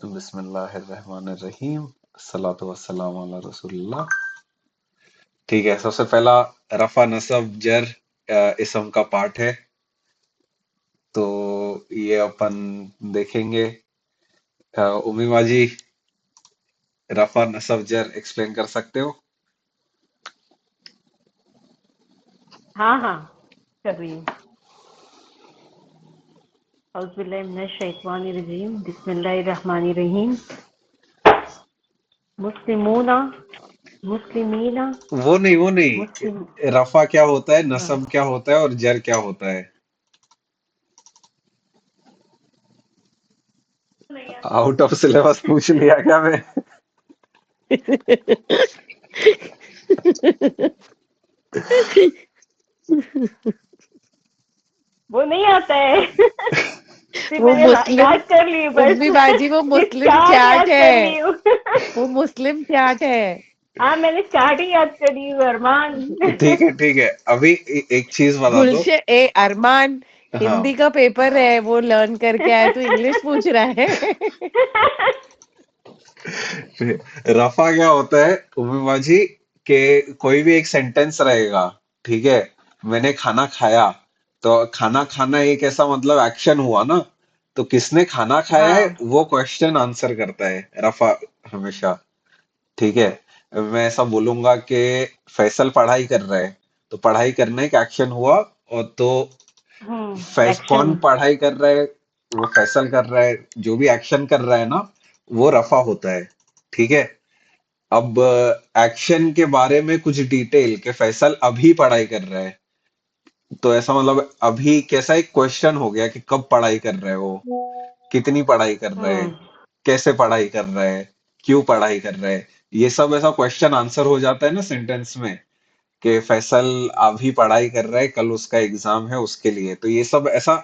बिस्मिल्लाहिर्रहमानिर्रहीम। सलातु वस्सलाम अला रसूलिल्लाह। ठीक है, सबसे पहला रफा नसब जर इसम का पार्ट है, तो ये अपन देखेंगे। उम्मीमा जी, रफा नसब जर एक्सप्लेन कर सकते हो? हाँ हाँ, कर रही हूँ। औज़ुबिल्लाहि बिस्मिल्लाहिर्रहमानिर्रहीम। मुस्लिमूना, मुस्लिमीना, वो नहीं। मुस्लिम। रफा क्या होता है, हाँ। नसब क्या होता है और जर क्या होता है? आउट ऑफ सिलेबस पूछ लिया क्या मैं? वो नहीं आता है। फिर वो मैंने मुस्लिम याद कर ली बस। उम्मी बाजी, वो ये मुस्लिम स्टार्ट चाट याद कर ली है। हूँ। वो मुस्लिम चाट है। हाँ, मैंने स्टार्ट ही याद कर ली हूँ, अरमान। ठीक है ठीक है, अभी एक चीज बता दो। गुलशन ए अरमान, हिंदी हाँ, का पेपर है, वो लर्न करके आया, तू इंग्लिश पूछ रहा है। रफा क्या होता है उम्मीमा जी? कि कोई भी एक सेंटेंस रहेगा, ठीक है? मैंने खाना खाया, तो खाना खाना एक ऐसा मतलब एक्शन हुआ ना, तो किसने खाना खाया है हाँ वो क्वेश्चन आंसर करता है रफा, हमेशा। ठीक है, मैं ऐसा बोलूंगा कि फैसल पढ़ाई कर रहा है, तो पढ़ाई करना एक एक्शन हुआ, और तो फैस कौन एक्शन। पढ़ाई कर रहा है? वो फैसल कर रहा है, जो भी एक्शन कर रहा है ना, वो रफा होता है। ठीक है। अब एक्शन के बारे में कुछ डिटेल के फैसल अभी पढ़ाई कर रहा है, तो ऐसा मतलब अभी कैसा एक क्वेश्चन हो गया कि कब पढ़ाई कर रहे हो, कितनी पढ़ाई कर रहे हैं, कैसे पढ़ाई कर रहे हैं, क्यों पढ़ाई कर रहे हैं। ये सब ऐसा क्वेश्चन आंसर हो जाता है ना सेंटेंस में, कि फैसल अभी पढ़ाई कर रहा है, कल उसका एग्जाम है उसके लिए, तो ये सब ऐसा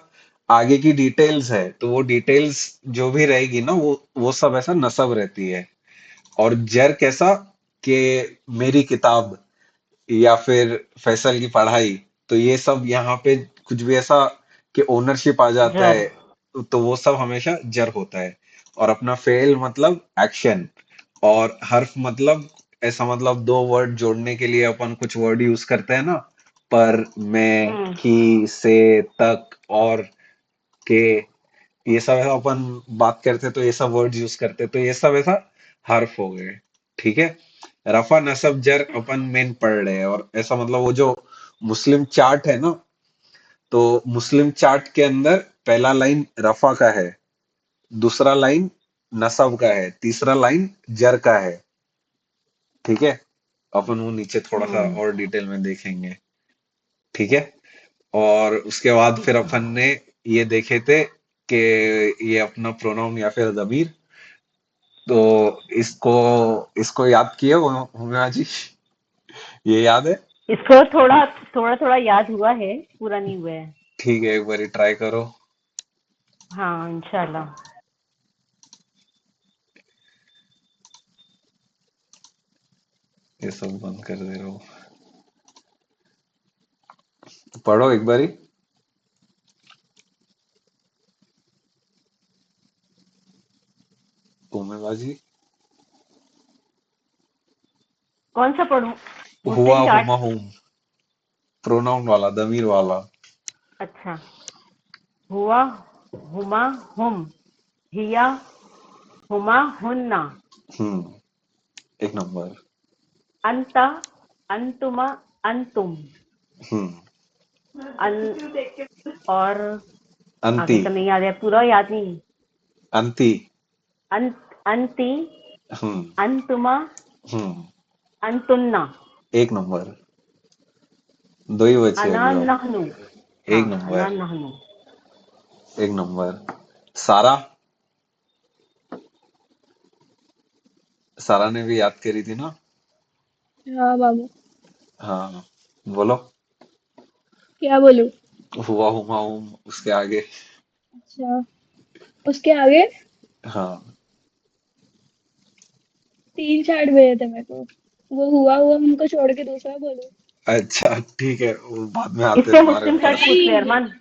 आगे की डिटेल्स है, तो वो डिटेल्स जो भी रहेगी ना, वो सब ऐसा नसब रहती है। और जर कैसा, कि मेरी किताब या फिर फैसल की पढ़ाई, तो ये सब यहाँ पे कुछ भी ऐसा कि ओनरशिप आ जाता जर। है, तो वो सब हमेशा जर होता है। और अपना फेल मतलब एक्शन, और हर्फ मतलब ऐसा मतलब दो वर्ड जोड़ने के लिए अपन कुछ वर्ड यूज करते हैं ना, पर, मैं, हम्म। की, से, तक, और, के, ये सब ऐसा अपन बात करते तो ये सब वर्ड यूज करते, तो ये सब ऐसा हर्फ हो गए। ठीक है। रफा नसब जर अपन मेन पढ़ रहे हैं, और ऐसा मतलब वो जो मुस्लिम चार्ट है ना, तो मुस्लिम चार्ट के अंदर पहला लाइन रफा का है, दूसरा लाइन नसब का है, तीसरा लाइन जर का है। ठीक है। अपन वो नीचे थोड़ा सा हम्म। और डिटेल में देखेंगे। ठीक है। और उसके बाद फिर ठीक है। अपन ने ये देखे थे कि ये अपना प्रोनाउन या फिर ज़मीर, तो इसको इसको याद किए हो हुमा जी? ये याद है? इसको थोड़ा थोड़ा थोड़ा याद हुआ है, पूरा नहीं हुआ है। ठीक है, एक बार ट्राई करो। हाँ, इंशाल्लाह। ये सब बंद कर दे रहा हूँ, पढ़ो एक बारी। उम्मीबाजी, कौन सा पढ़ूं? हुआ मुस्लिम चार्ट। हुमा हुम, प्रोनाउन वाला, दमीर वाला। अच्छा। हुआ, हुमा, हुम, हिया, हुमा, हुन्ना, एक नंबर। अंता, अंतुमा, अंतुम, हम्म। अन, और आगे अंती। का नहीं याद है, पूरा याद नहीं। अंती। अंत, अंती, हम्म। अंतुमा, हम्म। अंतुन्ना, एक नंबर। दो ही बचे अना, अभी अब। नहनु। हाँ, एक अना, नंबर। नहनु। एक नंबर। सारा। सारा ने भी याद करी थी ना? हाँ बाबू। हाँ, बोलो। क्या बोलूं? हुआ हुमा हुम, उसके आगे। अच्छा, उसके आगे हाँ। तीन चार्ट भेजे थे मेरे को। वो हुआ हुआ उनको छोड़ के दूसरा बोलूं? अच्छा ठीक है, वो बाद में आते हैं इससे तुम्हारे मुस्लिम चार्ट ऊपर। पूछ ले नहीं, अरमान।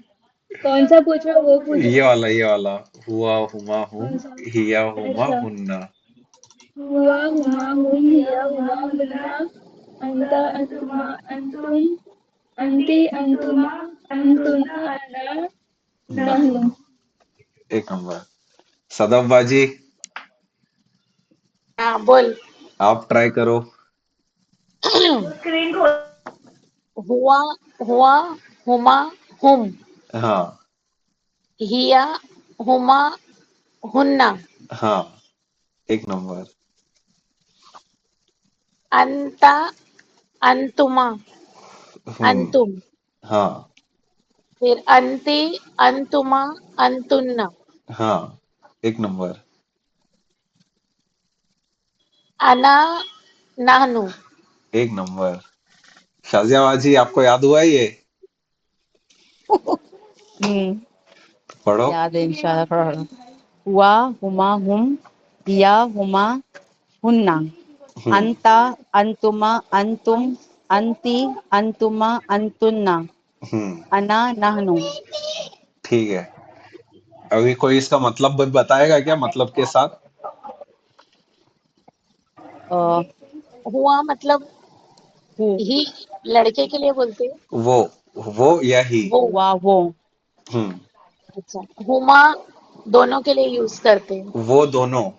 कौन सा पूछ रहे हो वो पूछ ये रहे हो? वाला ये वाला। हुआ हुमा हुम, कौन सा? हिया हुमा अच्छा। हुन्ना। हुआ हुमा हुम हिया हुमा हुन्ना अंता अंतुमा अंतुम अंती अंतुमा अंतुन्ना अना नहनु। एक नंबर। सदफ बाजी, हाँ बोल। आप ट्राई करो। स्क्रीन खोल। हुआ, हुआ, हुमा, हुम, हाँ हिया, हुमा, हुन्ना, हाँ, एक नंबर। अंता, अंतुमा, अंतुम, हाँ फिर अंती, अंतुमा, अंतुन्ना, हाँ, एक नंबर। अना, नाहनु। एक नंबर। शाजिया बाजी, आपको याद हुआ है ये? हम्म। पढ़ो। याद है इंशाल्लाह पढ़ो। हुआ, हुमा, हुम, हिया, हुमा, हुन्ना, हम्म अंता, अंतुमा, अंतुम, अंती, अंतुमा, अंतुन्ना, हम्म। अना, नाहनु। ठीक है। अभी कोई इसका मतलब बताएगा क्या, मतलब के साथ? अ, हुआ मतलब ही, लड़के के लिए बोलते हैं। वो वो या ही। वो हुआ वो। हम्म। अच्छा, हुमा दोनों के लिए यूज करते हैं। वो दोनों।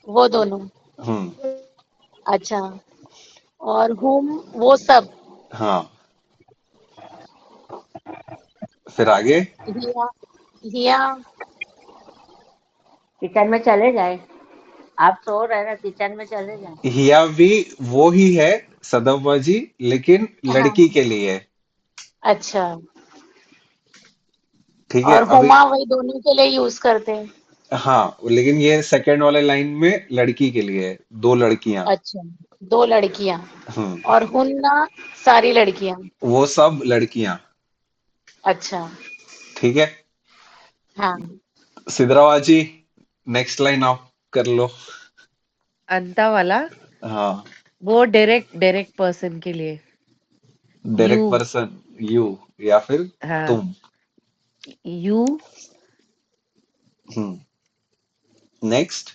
वो दोनों। हम्म। अच्छा, और हुम वो सब। हाँ, फिर आगे। हिया, हिया, किचन में चले जाए। आप सो रहे ना, किचन में चले जाए। हिया भी वो ही है, सदव्वा जी, लेकिन हाँ। लड़की के लिए। अच्छा, ठीक है और अभी। हुमा वही दोनों के लिए यूज करते हैं। हाँ, लेकिन ये सेकंड वाले लाइन में लड़की के लिए है, दो लड़कियां। अच्छा, दो लड़कियां। हम्म। और हुन्ना सारी लड़कियां। वो सब लड़कियां। अच्छा। ठीक है। हाँ। सिद्राबाजी, नेक्स्ट लाइन आप कर लो। अंता वाला हाँ, वो डायरेक्ट डायरेक्ट पर्सन के लिए। यू। Direct person. यू या फिर हाँ। तुम। यू। हम्म। नेक्स्ट।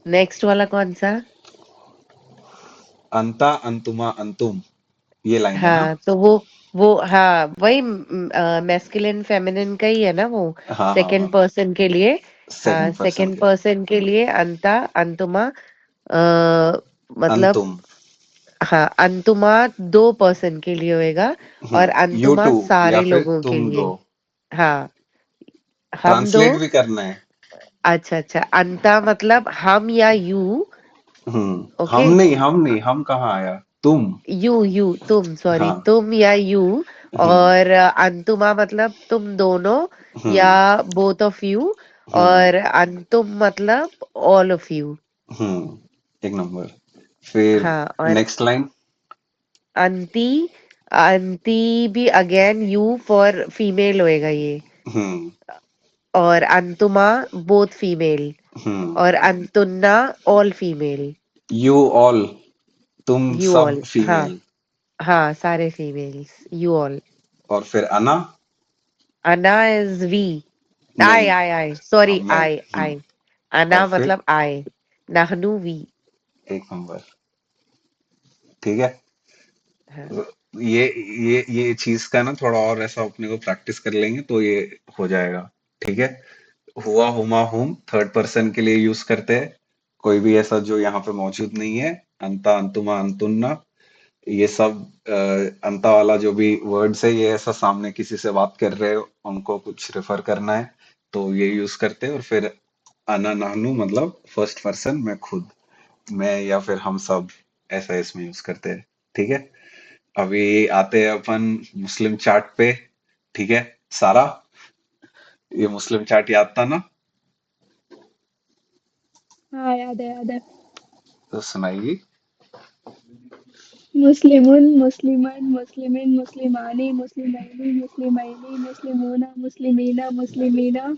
नेक्स्ट वाला कौन सा? अंता अंतुमा अंतुम, ये लाइन है ना? हाँ तो वो हाँ वही मैस्कुलिन फेमिनिन का ही है ना वो। हाँ हाँ सेकंड हाँ। पर्सन के लिए। हाँ सेकंड पर्सन सेकंड के। पर्सन के लिए अंता, अंतुमा, मतलब अंतुम। हाँ अंतुमा दो पर्सन के लिए होएगा। और यू अंतुमा टू या सारे फिर लोगों के तुम दो। लिए। हाँ, हम दो। ट्रांसलेट भी करना है। अच्छा अच्छा, अंता मतलब हम या यू। ओके। हम नहीं, हम कहाँ आया, तुम। यू तुम, सॉरी, हाँ। तुम या यू। हम्म और अंतुमा मतलब तुम दोनों या हम्म बोथ ऑफ यू। हम्म और अंतुम मतलब ऑल ऑफ यू। एक नंबर। फिर हाँ, और नेक्स्ट लाइन। अंती, अंती भी अगेन यू फॉर फीमेल होएगा ये। हम्म और अंतुमा बोथ फीमेल। हम्म। और अंतुन्ना ऑल फीमेल। यू ऑल, तुम यू सब ऑल, हाँ। फीमेल। हाँ सारे फीमेल्स, यू ऑल। और फिर अना। अना इज वी। नहीं, आई सॉरी, हम मैं। आई। और अना फिर मतलब आई। नाहनु वी। एक नंबर। ठीक है। हाँ। ये ये चीज का ना थोड़ा और ऐसा अपने को प्रैक्टिस कर लेंगे तो ये हो जाएगा। ठीक है। हुआ हुमा हुम थर्ड पर्सन के लिए यूज करते हैं। कोई भी ऐसा जो यहाँ पे मौजूद नहीं है। अंता अंतुमा अंतुन्ना, ये सब अंता वाला जो भी वर्ड्स है, ये ऐसा सामने किसी से बात कर रहे हो, उनको कुछ रेफर करना है, तो ये यूज करते हैं। और फिर अना नाहनु मतलब फर्स्ट पर्सन, मैं खुद, मैं या फिर हम सब, ऐसा इसमें यूज करते हैं। ठीक है। अभी आते हैं अपन मुस्लिम चार्ट पे। ठीक है। सारा, ये मुस्लिम चार्ट याद था ना? हाँ याद है याद है। तो सुनाइए। मुस्लिमुन मुस्लिमन मुस्लिमिन मुस्लिमानी मुस्लिमैनी मुस्लिमैनी मुस्लिमूना मुस्लिमीना मुस्लिमीना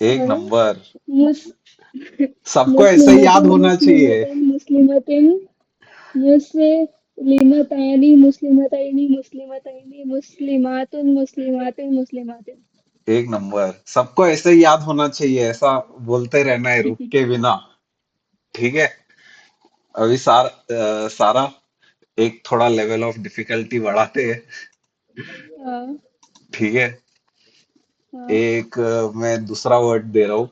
एक और नंबर। मुस सबको ऐसा ही याद मुस्लिमतुन होना चाहिए। मुस्लिमतन मुस्लिमतिन मुस्लिम मुस्लिमतानी मुस्लिमतैनी मुस्लिमतैनी मुस्लिमातुन मुस्लिमातिन मुस्लिमातिन। एक नंबर। सबको ऐसे ही याद होना चाहिए, ऐसा बोलते रहना है रुक के बिना। ठीक है। अभी सारा एक थोड़ा लेवल ऑफ डिफिकल्टी बढ़ाते हैं। हाँ ठीक है। हाँ। एक मैं दूसरा वर्ड दे रहा हूँ,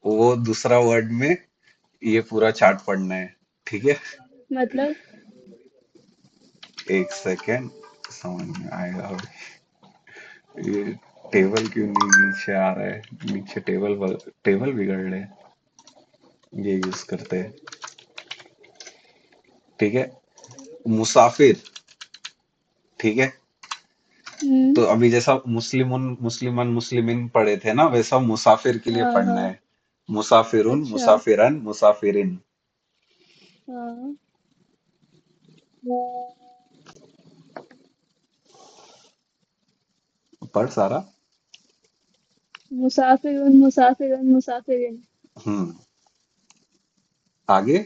वो दूसरा वर्ड में ये पूरा चार्ट पढ़ना है। ठीक है। मतलब एक सेकेंड, समझ में आएगा अभी। ये टेबल क्यों नहीं नीचे आ रहा है? नीचे टेबल बिगड़ रहे, ये यूज करते हैं। ठीक है। मुसाफिर। ठीक है। हम्म। तो अभी जैसा मुस्लिमन मुस्लिमिन पढ़े थे ना, वैसा मुसाफिर के लिए हाँ पढ़ना हाँ। है। मुसाफिरुन अच्छा। मुसाफिरन मुसाफिरिन। हाँ। पढ़ सारा। मुसाफिरुन मुसाफिरन मुसाफिरिन। हम्म। आगे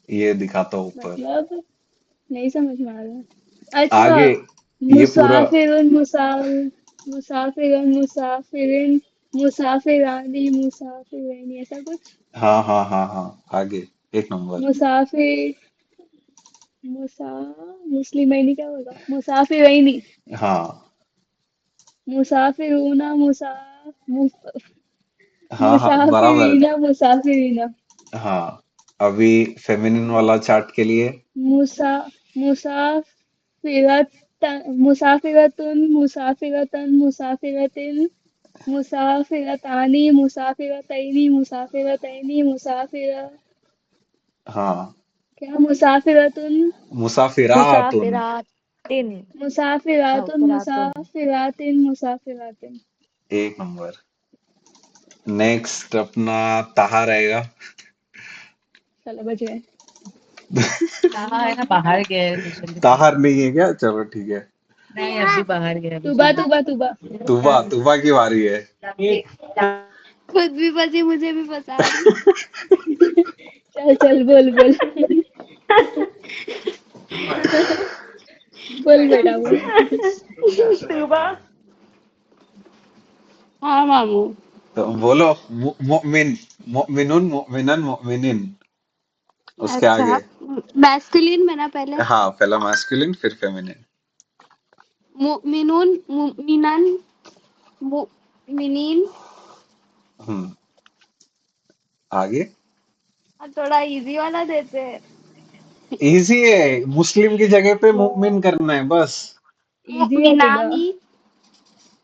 ये दिखाता हूँ ऊपर। मतलब नहीं समझ में आ रहा। अच्छा। आगे ये पूरा। मुसाफिरुन मुसाफिरन मुसाफिरिन मुसाफिरानी मुसाफिरैनी ऐसा कुछ। हाँ हाँ हाँ हाँ, आगे एक नंबर। मुसाफिर मुसा मुस्लिमैनी क्या होगा? मुसाफिरैनी हाँ मुसाफिरूना हाँ हाँ, बराबर। मुसाफिरीना मुसाफिरीना हाँ, अभी फेमिनिन वाला चार्ट के लिए। मुसा मुसाफिरत मुसाफिरतुन मुसाफिरतन मुसाफिरतिन मुसाफिरतानी मुसाफिरतैनी मुसाफिरतैनी मुसाफिर हाँ, क्या मुसाफिरतुन मुसाफिरातुन। मुसाफिरातिन। मुसाफिरातुन मुसाफिरातुन। मुसाफिरातिन मुसाफिरातिन। एक नंबर। नेक्स्ट अपना ताहा रहेगा। चलो बच गए। हाँ है ना, बाहर गया है ट्यूशन के साथ। ताहर नहीं है क्या? चलो ठीक है। नहीं, अभी बाहर गया, अभी तुबा सुबह। तुबा तुबा। तुबा तुबा की बारी है। खुद भी फंसी मुझे भी फंसा दी। चल चल बोल बोल। बोल बेटा बोल। तुबा। हाँ मामू। तो बोलो। मुमिन, मुमिनुन मुमिनन मुमिनिन, उसके अच्छा, आगे। मैस्कुलिन में ना पहले। हाँ, पहला मैस्कुलिन फिर फेमिनिन। मुमिनुन मुमिनन मुमिनीन। हम्म। आगे। और थोड़ा इजी वाला देते हैं। इजी है, मुस्लिम की जगह पे मुमिन करना है बस। इजी है तुबा। मुमिनानी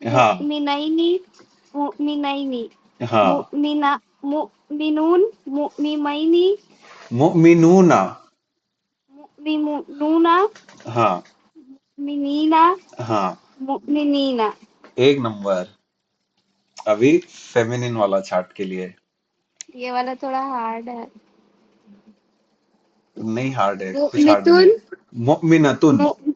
हाँ मुमिनैनी मुमिनैनी हाँ। मुमिना मुमिनून मुमिमैनी मुमिनूना। मुमिनूना हाँ मुमिनीना हाँ, मुमिनीना। एक नंबर। अभी फेमिनिन वाला चार्ट के लिए। ये वाला थोड़ा हार्ड है। नहीं हार्ड है, कुछ हार्ड नहीं मुमितुन है। मुमिनतुन।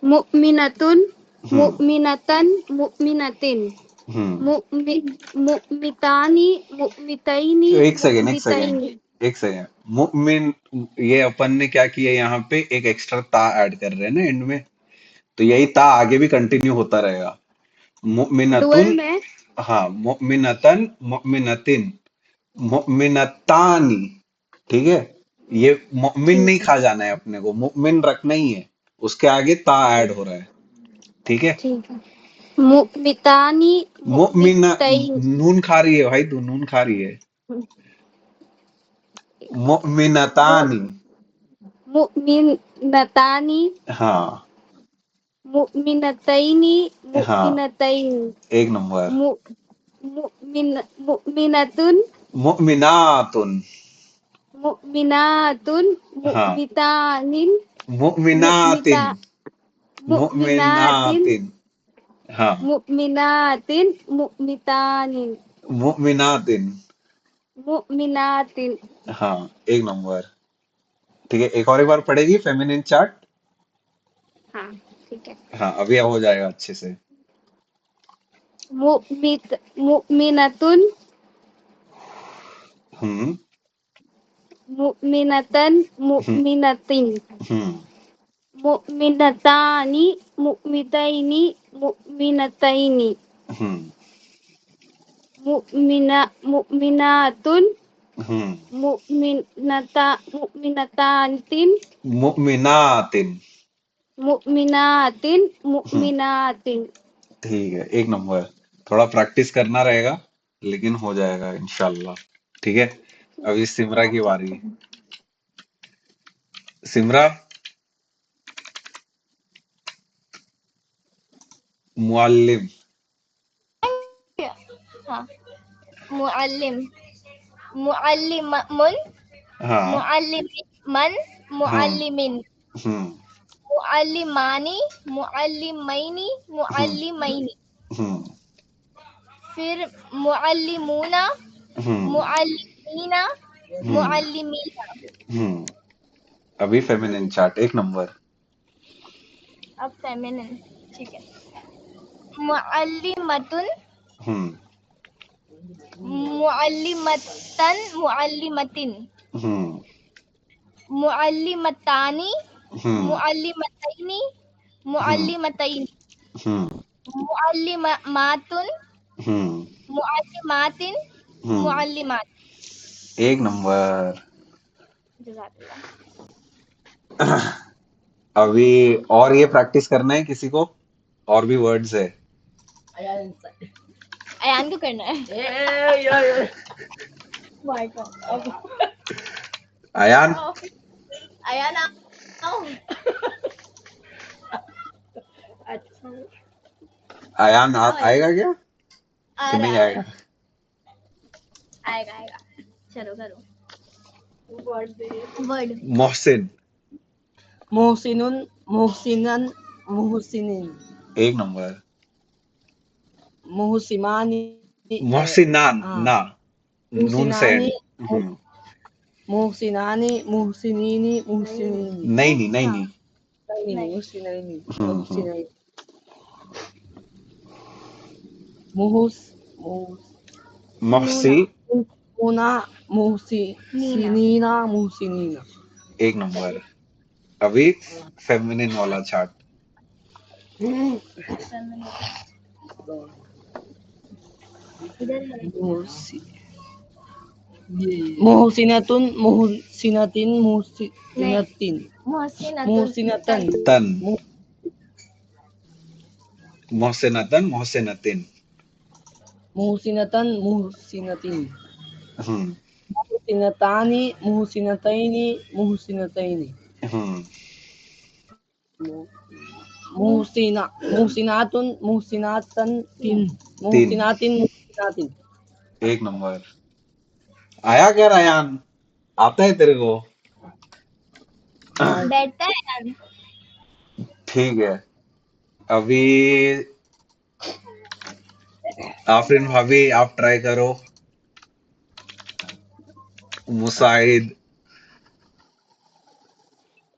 मुमिनतुन हम्म मुमिनतन मुमिनतिन हम्म। मुमि मुमितानी मुमितैनी एक सेकेंड एक सेकेंड मुमितैनी। एक सेकेंड। मुमिन, ये अपन ने क्या किया यहाँ पे, एक एक्स्ट्रा ता ऐड कर रहे हैं ना एंड में, तो यही ता आगे भी कंटिन्यू होता रहेगा। डुअल मुमिनतुन। में। हाँ, मुमिनतन मुमिनतिन मुमिनतानी। ठीक है। ये मुमिन नहीं ठीक है। खा जाना है अपने को, मुमिन रखना ही है। उसके आगे ता ऐड हो रहा है। ठीक है। ठीक है। मुमितानी मुमिन, मुमितैन नून खा रही है भाई, तू नून खा रही है। मुमिनतानी। मुमिनतानी हाँ मुमिनतैनी हाँ, मुमिनतैन एक नंबर। मु मुमिनतुन मुमिनातुन। मुमिनातुन हाँ, मुमितानिन मुमिनातिन। मुमिता मुमिनातिन मुमिनातिन। हाँ, मुमिनातिन मुमितानिन मुमिनातिन। मुमिनातिन। हाँ, एक नंबर। ठीक है, एक बार पढ़ेगी फेमिनिन चार्ट। हाँ ठीक है। हाँ, अभी हो जाएगा अच्छे से। मुमिनतुन हम्म। मुमिनतन हम्म मुमिनतिन हम्म मुमिनतानी मुमितैनी मुमिनतैनी हम्म मुमिनातुन हम्म मुमिनतांतिन मुमिनातिन। मुमिनातिन हम्म मुमिनातिन। ठीक है, एक नंबर। थोड़ा प्रैक्टिस करना रहेगा, लेकिन हो जाएगा इंशाल्लाह। ठीक है, अभी सिमरा की बारी। सिमरा, मुअल्लिम। हाँ मुअल्लिम मुअल्लिमुन हाँ मुअल्लिमन हाँ। मुअल्लिमिन हम्म मुअल्लिमानी मुअल्लिमैनी हम्म मुअल्लिमैनी हम्म फिर मुअल्लिमूना हम्म मुअल्लिमीना हम्म मुअल्लिमीना। हम्म अभी फेमिनिन चार्ट एक नंबर। अब फेमिनिन ठीक है। मुअल्लिमतुन हम्म मुअल्लिमतन मुअल्लिमतिन हम्म मुअल्लिमतानी हम्म मुअल्लिमतैनी हम्म मुअल्लिमतैनी हम्म मुअल्लिमातुन हम्म मुअल्लिमातिन हम्म मुअल्लिमात। एक नंबर। जज़ाकल्लाह। अभी और ये प्रैक्टिस करना है किसी को? और भी वर्ड्स है। अयान को करना है। अयान, अयान आओ। अयान आओ अयान। आएगा क्या आ कि रहा नहीं है आएगा? आएगा आएगा। चलो करो वर्ड। मोहसिन। मोहसिनुन मोहसिनन मोहसिनिन एक नंबर। मोहसिमानी मोहसिनान हाँ ना, नून से मोहसिनानी एंड। हम्म मोहसिनानी मोहसिनीनी मोहसिनीनी नहीं नहीं नहीं हाँ नहीं। नहीं नहीं मोहसिनैनी हम्म मोहसिनैनी मोहस मोहस मोहसी। नूना मोना नीना मोहसिनीना मोहसिनीना एक नंबर। अभी फेमिनिन वाला चार्ट। फेमिनिन इधर है। मोहसि मोहसिनतुन मोहसिनतिन नहीं मोहसिनतिन मोहसिनतुन मोहसिनतन तन तन। मोहसिनतन मोहसिनतिन। मोहसिनतन मोहसिनतिन हम्म मोहसिनतानी मोहसिनतैनी मोहसिनतैनी हम्म मोहसिनातुन मोहसिनातन तीन तीन। मोहसिनातिन मोहसिनातिन एक नंबर। आया क्या अयान? आता है तेरे को? बैठता है अयान। ठीक है, अभी आफरीन भाभी आप ट्राई करो। मुसाइद।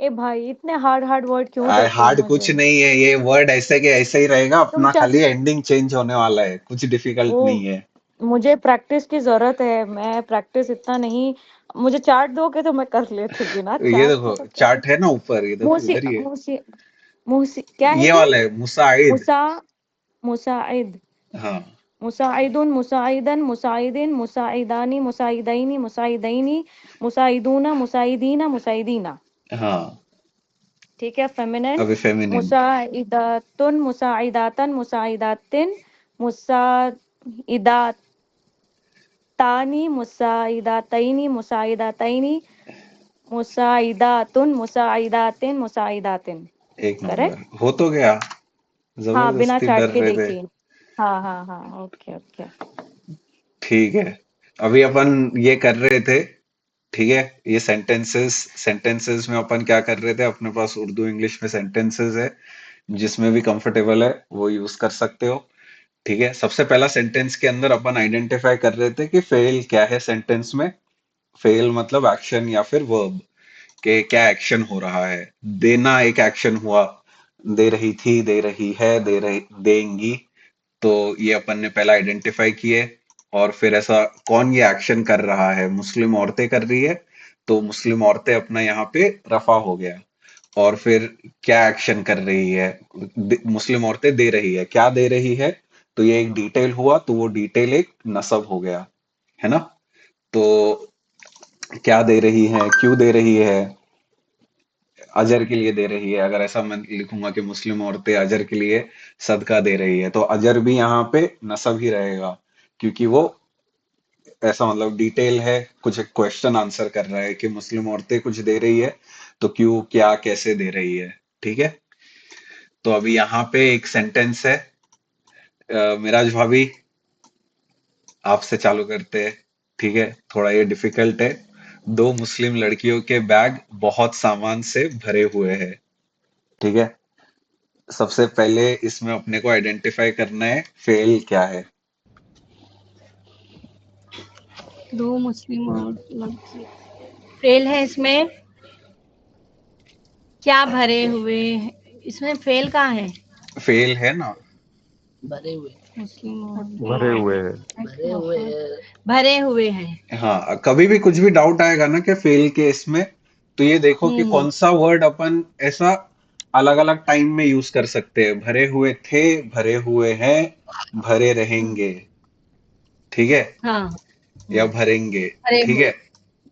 ए भाई इतने हार्ड हार्ड वर्ड क्यों देते हो हार्ड मुझे? कुछ नहीं है, ये वर्ड ऐसे के ऐसे ही रहेगा तुम अपना, चाह खाली एंडिंग चेंज होने वाला है, कुछ ओ डिफिकल्ट नहीं है। मुझे प्रैक्टिस की जरूरत है, मैं प्रैक्टिस इतना नहीं। मुझे चार्ट दोगे तो मैं कर लेती, बिना ये चार्ट के देखो तो कैसे? चार्ट है ना ऊपर, ये देखो मूसी इधर ही है। मूसी मूसी क्या है ये ये? वाला है मुसाइद। मुसा मुसाइद हाँ मुसाइदुन मुसाइदन मुसाइदिन मुसाइदानी मुसाइदैनी मुसाइदैनी मुसाइदूना मुसाइदीना मुसाइदीना। हाँ। ठीक है, फेमिनिन। अभी फेमिनिन। मुसाइदातुन मुसाइदातन मुसाइदातिन मुसाइदातानी मुसाइदातैनी मुसाइदातैनी मुसाइदातुन मुसाइदातिन मुसाइदातिन। एक करेक्ट। नंबर हो तो गया। हाँ, बिना जबरदस्ती चार्ट डर के रहे थे। देखिए। हाँ हाँ हाँ, ओके ओके। ठीक है, अभी अपन ये कर रहे थे। ठीक है, ये सेंटेंसेस सेंटेंसेस में अपन क्या कर रहे थे, अपने पास उर्दू इंग्लिश में सेंटेंसेस है, जिसमें भी कंफर्टेबल है वो यूज कर सकते हो। ठीक है, सबसे पहला सेंटेंस के अंदर अपन आइडेंटिफाई कर रहे थे कि फेल क्या है सेंटेंस में। फेल मतलब एक्शन या फिर वर्ब, कि क्या एक्शन हो रहा है। देना एक एक्शन हुआ, दे रही थी, दे रही है, दे रही, देंगी। तो ये अपन ने पहला आइडेंटिफाई किए। और फिर ऐसा कौन ये एक्शन कर रहा है, मुस्लिम औरतें कर रही है, तो मुस्लिम औरतें अपना यहाँ पे रफा हो गया। और फिर क्या एक्शन कर रही है, मुस्लिम औरतें दे रही है, क्या दे रही है, तो ये एक डिटेल हुआ, तो वो डिटेल एक नसब हो गया, है ना। तो क्या दे रही है, क्यों दे रही है, अजर के लिए दे रही है। अगर ऐसा मैं लिखूंगा कि मुस्लिम औरतें अजर के लिए सदका दे रही है, तो अजर भी यहाँ पे नसब ही रहेगा, क्योंकि वो ऐसा मतलब डिटेल है, कुछ एक क्वेश्चन आंसर कर रहा है कि मुस्लिम औरतें कुछ दे रही है, तो क्यों, क्या, कैसे दे रही है। ठीक है। तो अभी यहाँ पे एक सेंटेंस है, मिराज भाभी आपसे चालू करते हैं। ठीक है, थोड़ा ये डिफिकल्ट है। दो मुस्लिम लड़कियों के बैग बहुत सामान से भरे हुए हैं। ठीक है, सबसे पहले इसमें अपने को आइडेंटिफाई करना है फेल क्या है। दो मुस्लिम और लड़की फेल है इसमें। क्या भरे हुए हैं? इसमें फेल कहाँ है? फेल है ना, भरे हुए मुस्लिम और भरे हुए हैं। भरे हुए भरे हुए हैं। हाँ, कभी भी कुछ भी डाउट आएगा ना कि फेल के इसमें, तो ये देखो कि कौन सा वर्ड अपन ऐसा अलग अलग टाइम में यूज कर सकते हैं। भरे हुए थे, भरे हुए हैं, भरे रहेंगे। ठीक है, हाँ, या भरेंगे। भरे ठीक हुए। है,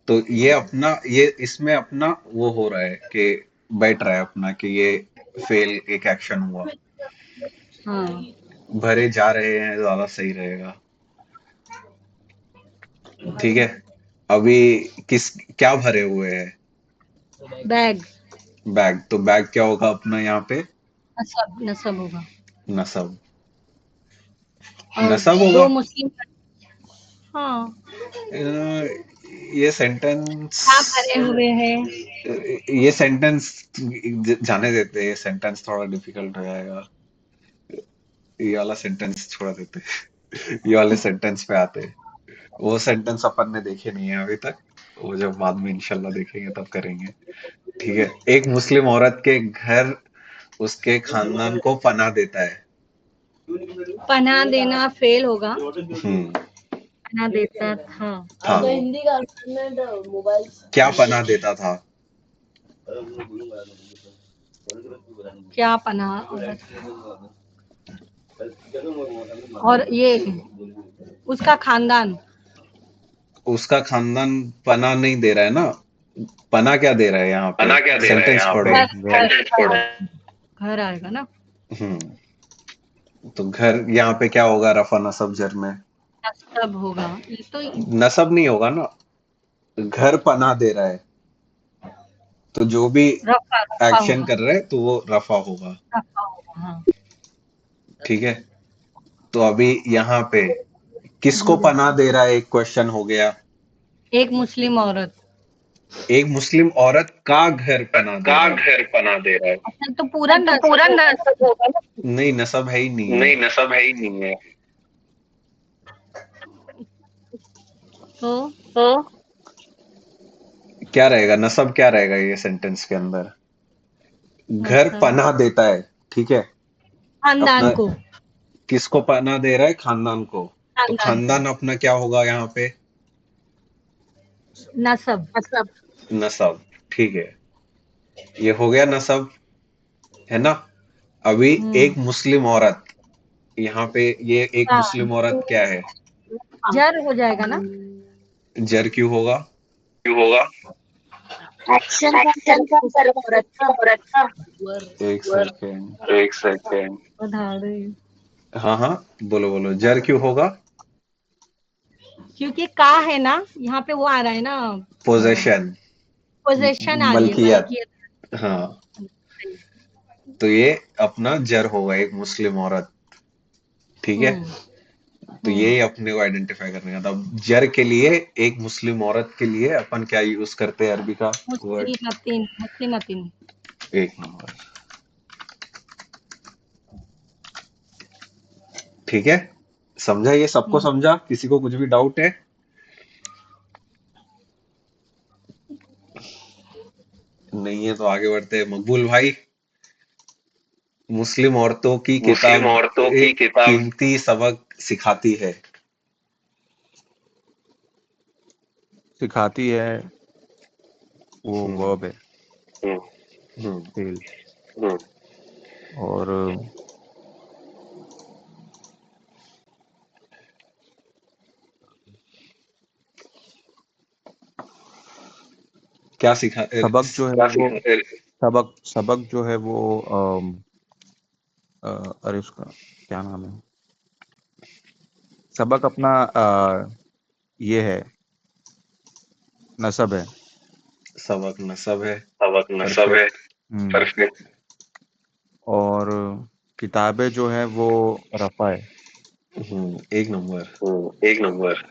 तो ये अपना, ये इसमें अपना वो हो रहा है कि बैठ रहा है अपना कि ये फेल एक एक्शन हुआ। हाँ, भरे जा रहे हैं ज्यादा सही रहेगा। ठीक है, अभी किस, क्या भरे हुए हैं, बैग। बैग, तो बैग क्या होगा अपना यहाँ पे, नसब, नसब होगा। नसब। और नसब होगा। दो मुस्लिम। हाँ, ये सेंटेंस, क्या भरे हुए हैं? ये सेंटेंस जाने देते हैं, ये सेंटेंस थोड़ा डिफिकल्ट हो जाएगा। ये वाला सेंटेंस छोड़ देते हैं। ये वाले सेंटेंस पे आते हैं। वो सेंटेंस अपन ने देखे नहीं है अभी तक, वो जब बाद में इंशाल्लाह देखेंगे तब करेंगे। ठीक है, एक मुस्लिम औरत के घर उसके खानदान को पनाह देता है। पनाह देना फेल होगा। हम्म, पनाह देता था। हाँ, हिंदी का अल्टरनेट मोबाइल क्या पनाह देता था। क्या पनाह? और ये उसका खानदान। उसका खानदान पनाह नहीं दे रहा है ना, पनाह क्या दे रहा है यहाँ पे, पना क्या दे रहा है सेंटेंस यहाँ पढ़ो। पे? घर आएगा ना। तो घर यहाँ पे क्या होगा, रफा नसब जर में, नसब होगा। ये तो नसब नहीं होगा ना, घर पनाह दे रहा है, तो जो भी रफा रफा एक्शन होगा। कर रहा है तो वो रफा होगा। रफा होगा, हाँ। ठीक है, तो अभी यहाँ पे किसको पनाह दे रहा है, एक क्वेश्चन हो गया। एक मुस्लिम औरत। एक मुस्लिम औरत का घर पनाह दे का रहा है। घर पना दे रहा है। अच्छा, तो पूरा नसब होगा ना। नहीं, नसब है ही नहीं है। नहीं, नसब है ही नहीं है। तो क्या रहेगा, नसब क्या रहेगा ये सेंटेंस के अंदर, घर नसब पनाह देता है। ठीक है, खानदान अपना को। किसको पनाह दे रहा है, खानदान को। तो खानदान को खानदान अपना क्या होगा यहाँ पे, नसब। नसब। ठीक है, ये हो गया नसब, है ना। अभी एक मुस्लिम औरत, यहाँ पे ये एक हाँ, मुस्लिम औरत क्या है, जर हो जाएगा ना। जर क्यों होगा। क्यों होगा? एक्शन कौन करेगा? औरत का। एक सेकेंड, एक सेकेंड। उधारी। हाँ हाँ, बोलो बोलो, जर क्यों होगा, क्योंकि का है ना, यहाँ पे वो आ रहा है ना। पोजेशन, पोजेशन आ रही है, मलकियत। मलकियत। हाँ, तो ये अपना जर होगा, एक मुस्लिम औरत। ठीक है, तो ये अपने को आइडेंटिफाई करने का था। जर के लिए, एक मुस्लिम औरत के लिए अपन क्या यूज करते हैं अरबी का वर्ड, मुस्लिमतिन, मुस्लिमतिन। एक नंबर। ठीक है, समझा, ये सबको समझा, किसी को कुछ भी डाउट है। नहीं है तो आगे बढ़ते हैं। मकबूल भाई, मुस्लिम औरतों की मुस्लिम किताब औरतों की एक किताब कीमती सबक सिखाती है। सिखाती है। वो हम्म वर्ब है, हम्म हम्म फेल। हम्म और क्या सीखा सबक जो है क्या वो सीखा सबक जो है वो अरे उसका क्या नाम है, सबक अपना ये है, नसब है। सबक नसब है। सबक नसब है। हम्म परफेक्ट। और किताबें जो है वो रफा है। एक नंबर। एक नंबर।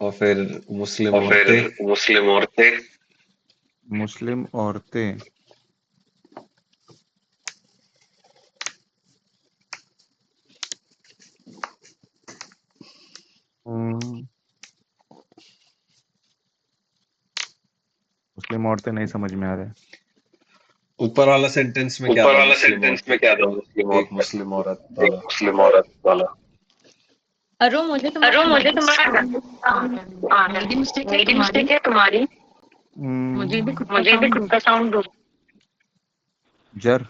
और फिर मुस्लिम और औरतें। फिर मुस्लिम औरतें। मुस्लिम औरतें, हम्म, मुस्लिम औरतें नहीं समझ में आ रहा है। ऊपर वाला सेंटेंस में क्या ऊपर था वाला मुस्लिम सेंटेंस में औरतें? क्या था मुस्लिम एक औरतें? मुस्लिम औरत एक वाला। मुस्लिम औरत वाला। अरुण मुझे अरे तुम्हारा मुझे तुम्हारा साउंड आ रहा है। मेरी मिस्टेक है मेरी तुम्हारी। मिस्टेक है तुम्हारी। मुझे भी खुद का मुझे भी साउंड खुद दो। का साउंड दो। जर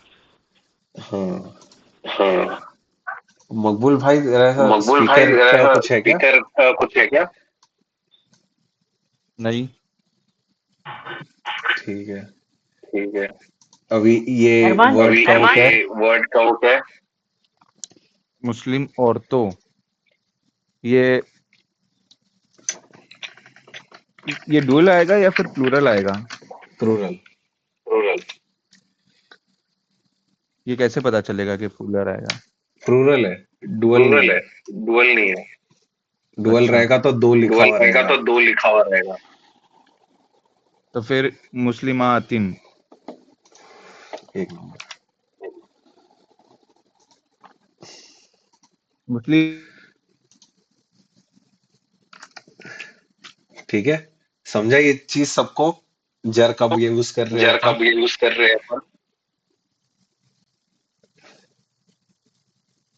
हाँ। हाँ। मकबूल भाई जरा मकबूल भाई स्पीकर जरा का सा कुछ है क्या? स्पीकर कुछ है क्या? नहीं, ठीक है। ठीक है। अभी ये अरमान वर्ड अभी का वो क्या है? ये वर्ड का वो क्या है? मुस्लिम औरतों, ये डुअल आएगा या फिर प्लूरल आएगा? प्लूरल। रूरल। ये कैसे पता चलेगा कि प्लूरल आएगा? प्लूरल है, डुअल नहीं रूरल है, है। डुअल नहीं है। डुअल अच्छा, रहेगा तो दो लिखा डुअल हुआ रहेगा रहेगा। तो दो लिखा हुआ रहेगा। तो फिर मुस्लिमातिन, एक नंबर। मुस्लिम, ठीक है, समझा ये चीज सबको? जर कब ये यूज कर रहे हैं जर अपन? कब यूज कर रहे हैं अपन?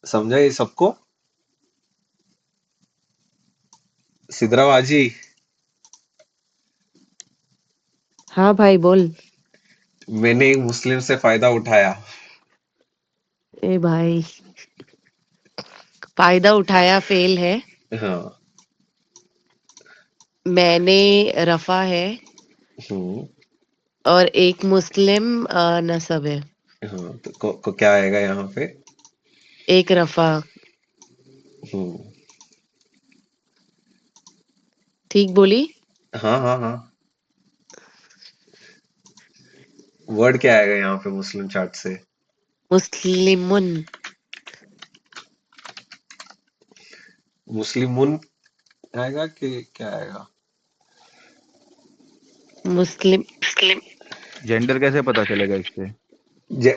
समझा ये सबको? सिद्राबाजी, हाँ भाई बोल। मैंने एक मुस्लिम से फायदा उठाया। ए भाई, फायदा उठाया फेल है। हाँ। मैंने रफा है। हम्म और एक मुस्लिम नसब है। हाँ, तो को क्या आएगा यहाँ पे? एक रफा। हम्म ठीक बोली? हाँ हाँ हाँ। वर्ड क्या आएगा यहाँ पे मुस्लिम चार्ट से? मुस्लिमुन। मुस्लिमुन आएगा कि क्या आएगा? मुस्लिम। मुस्लिम। जेंडर कैसे पता चलेगा इससे?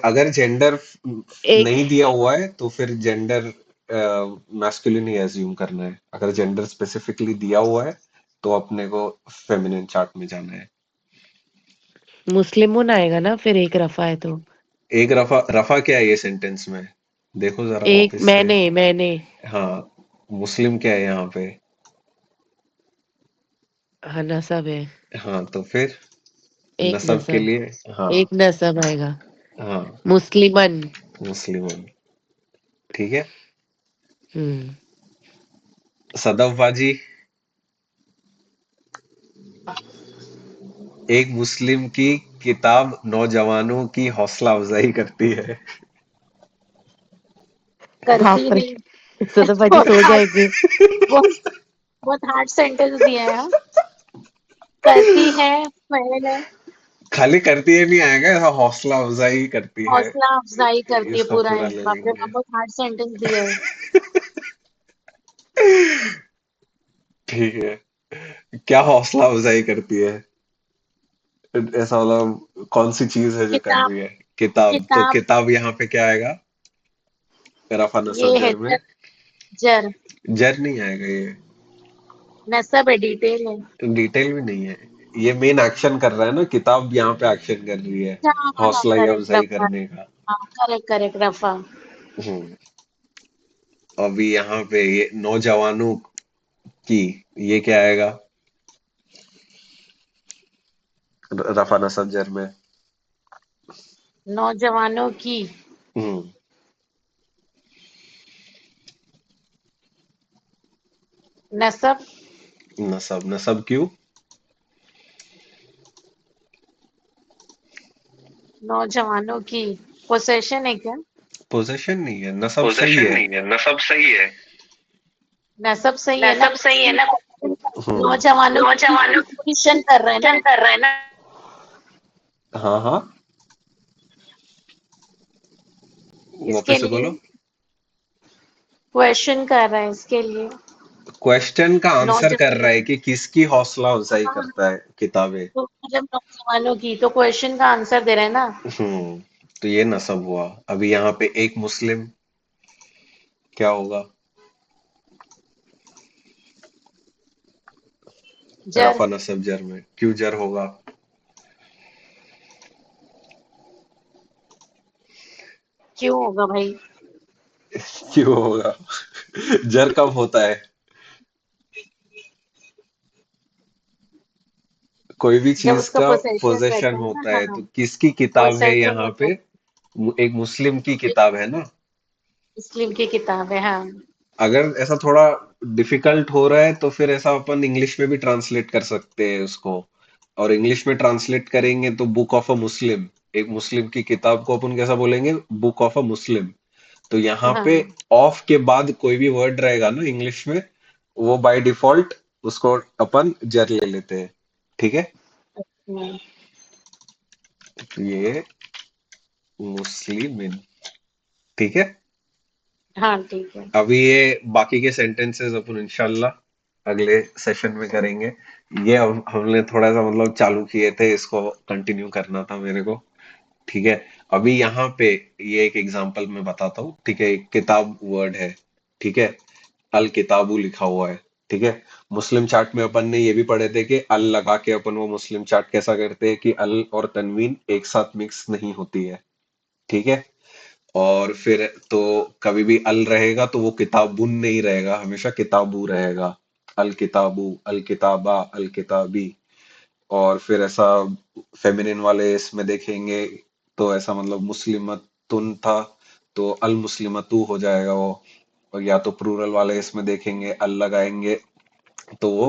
अगर जेंडर एक नहीं दिया हुआ है तो फिर जेंडर मैस्कुलिन ही एज्यूम करना है। अगर जेंडर स्पेसिफिकली दिया हुआ है तो अपने को फेमिनिन चार्ट में जाना है। मुस्लिमुन आएगा ना, फिर एक रफा है तो। एक रफा, रफा क्या है ये सेंटेंस में? देखो जरा एक वापस से। मैंने। हाँ, मुस्लिम क्या है यहाँ पे? हाँ नसब है। हाँ, तो फिर एक नसब के नसब। लिए। हाँ एक नसब आएगा। हाँ, मुस्लिमन। मुस्लिम। ठीक है। हम्म। सदफ बाजी, एक मुस्लिम की किताब नौजवानों की हौसला अफजाई करती है। करती बाप रे, नहीं। सदा बाजी बहुत सो हार्ड। जाएंगे। बहुत बहुत हार्ड सेंटेंस दिया है। हाँ? करती है। मैंने खाली करती है नहीं आएगा, ऐसा हौसला अफजाई करती है। हौसला अफजाई करती है, इसका पूरा पूरा है। ले बाप रे लेंगे। बाप, बहुत हार्ड सेंटेंस दिया है। ठीक है, क्या हौसला अफजाई करती है? ऐसा मतलब कौन सी चीज है जो कर किताब। रही है? किताब, तो किताब। किताब यहाँ पे क्या आएगा? रफा नसब ये है जर में? जर। जर। जर नहीं आएगा ये। नसब है, डिटेल है। डिटेल भी नहीं है। ये मेन एक्शन कर रहा है ना, किताब यहाँ पे एक्शन कर रही है, हाँ हाँ हाँ, हौसला करेक्ट अफजाई रफा। करने का। हाँ करेक्ट करेक्ट रफा। हम्म अभी यहाँ पे ये नौजवानों की, ये क्या आएगा? रफा नसब जर में। नौजवानों की हम्म नसब नसब, नसब क्यों? नौजवानों की पोसेशन है क्या? पोजीशन नहीं है, नसब सही पोजीशन है। नहीं है, नसब सही है। नसब सही है ना, नसब सही है ना, नौजवानों की नौजवानों क्वेश्चन कर रहे हैं ना, क्वेश्चन कर रहे हैं ना। हाँ हाँ, इसके वापस से लिए बोलो। क्वेश्चन कर रहे हैं इसके लिए। क्वेश्चन का आंसर कर रहा नौजवानों है कि किसकी हौसला अफजाई हाँ, करता है किताबें। तो मतलब नौजवानों की तो क्वेश्चन का आंसर दे रहे हैं ना। हम्म तो ये नसब हुआ। अभी यहाँ पे एक मुस्लिम क्या होगा? जर रफा नसब जर में क्यों जर होगा? क्यों होगा भाई? क्यों होगा? जर कब होता है? कोई भी जब चीज उसका का पोसेशन पोजेशन रहता है होता ना, है, हाँ, तो किसकी किताब है पोसेशन यहाँ रहता पे? है, एक मुस्लिम की किताब है ना। मुस्लिम की किताब है, हाँ। अगर ऐसा थोड़ा डिफिकल्ट हो रहा है तो फिर ऐसा अपन इंग्लिश में भी ट्रांसलेट कर सकते हैं उसको। और इंग्लिश में ट्रांसलेट करेंगे तो बुक ऑफ अ मुस्लिम, एक मुस्लिम की किताब को अपन कैसा बोलेंगे? बुक ऑफ अ मुस्लिम। तो यहाँ पे हाँ, ऑफ के बाद कोई भी वर्ड रहेगा ना इंग्लिश में, वो बाय डिफॉल्ट उसको अपन जर ले लेते हैं। ठीक है, हाँ, तो ये मुस्लिमिन। ठीक है, हाँ, ठीक है। अभी ये बाकी के सेंटेंसेस अपन इंशाल्लाह अगले सेशन में करेंगे। ये हमने थोड़ा सा मतलब चालू किए थे, इसको कंटिन्यू करना था मेरे को। ठीक है, अभी यहाँ पे ये एक एग्जांपल मैं बताता हूँ। ठीक है, एक किताब वर्ड है। ठीक है, अल किताबू लिखा हुआ है। ठीक है, मुस्लिम चार्ट में अपन ने ये भी पढ़े थे कि अल लगा के अपन वो मुस्लिम चार्ट कैसा करते हैं कि अल और तनवीन एक साथ मिक्स नहीं होती है। ठीक है, और फिर तो कभी भी अल रहेगा तो वो किताबुन नहीं रहेगा, हमेशा किताबू रहेगा। अल किताबू, अल किताबा, अल किताबी। और फिर ऐसा फेमिनिन वाले इसमें देखेंगे तो ऐसा मतलब मुस्लिमतुन था तो अल मुस्लिमतु हो जाएगा वो। और या तो प्लूरल वाले इसमें देखेंगे अल लगाएंगे तो वो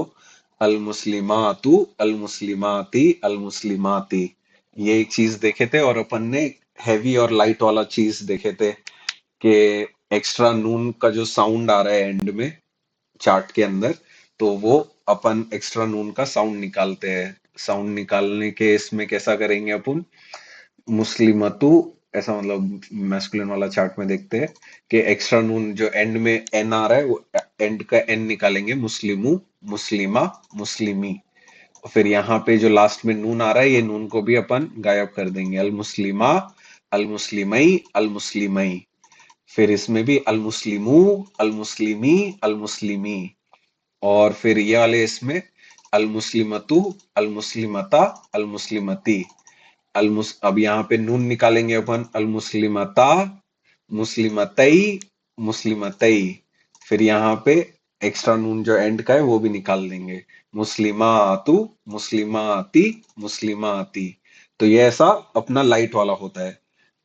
अल मुस्लिमातु, अल मुस्लिमाती, अल मुस्लिमाती। ये एक चीज देखे थे। और अपन ने हैवी और लाइट वाला चीज देखे थे कि एक्स्ट्रा नून का जो साउंड आ रहा है एंड में चार्ट के अंदर, तो वो अपन एक्स्ट्रा नून का साउंड निकालते हैं। साउंड निकालने के इसमें कैसा करेंगे अपन? मुस्लिमतु, ऐसा मतलब मैस्कुलिन वाला चार्ट में देखते हैं कि एक्स्ट्रा नून जो एंड में एन आ रहा है वो एंड का एन निकालेंगे, मुस्लिमु, मुस्लिमा, मुस्लिमी। और फिर यहाँ पे जो लास्ट में नून आ रहा है ये नून को भी अपन गायब कर देंगे, अल मुस्लिमा, अल मुस्लिमई, अल मुस्लिमई। फिर इसमें भी अल मुस्लिमू, अल मुस्लिमी, अल मुस्लिमी। और फिर ये वाले इसमें अल मुस्लिमतु, अल मुस्लिमता, अल मुस्लिमती। अब यहाँ पे नून निकालेंगे अपन, अल मुस्लिमता, मुस्लिमतई, मुस्लिमतई। फिर यहाँ पे एक्स्ट्रा नून जो एंड का है वो भी निकाल देंगे, मुस्लिमातु, मुस्लिमाती, मुस्लिमाती। तो ये ऐसा अपना लाइट वाला होता है।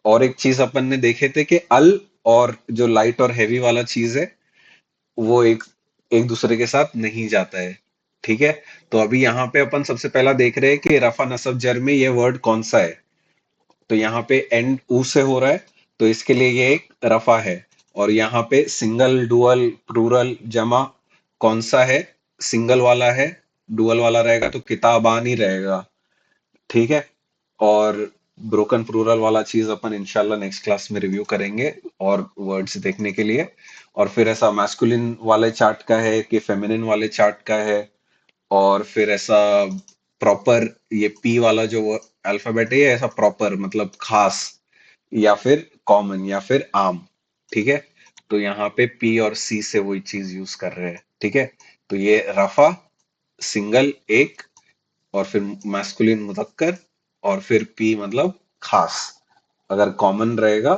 और एक चीज अपन ने देखे थे कि अल और जो लाइट और हैवी वाला चीज है वो एक एक दूसरे के साथ नहीं जाता है। ठीक है, तो अभी यहाँ पे अपन सबसे पहला देख रहे हैं कि रफा नसब जर में ये वर्ड कौन सा है। तो यहाँ पे एंड ऊ से हो रहा है तो इसके लिए ये एक रफा है। और यहाँ पे सिंगल, डुअल, प्लूरल, जमा कौन सा है? सिंगल वाला है। डुअल वाला रहेगा तो किताबान ही रहेगा। ठीक है, और ब्रोकन प्लूरल वाला चीज अपन इंशाल्लाह नेक्स्ट क्लास में रिव्यू करेंगे और वर्ड्स देखने के लिए। और फिर ऐसा मैस्कुलिन वाले चार्ट का है कि फेमिनिन वाले चार्ट का है। और फिर ऐसा प्रॉपर ये पी वाला जो अल्फाबेट है ये ऐसा प्रॉपर मतलब खास या फिर कॉमन या फिर आम। ठीक है, तो यहाँ पे पी और सी से वही चीज यूज कर रहे हैं। ठीक है, तो ये रफा, सिंगल एक, और फिर मैस्कुलिन मुजक्कर, और फिर पी मतलब खास। अगर कॉमन रहेगा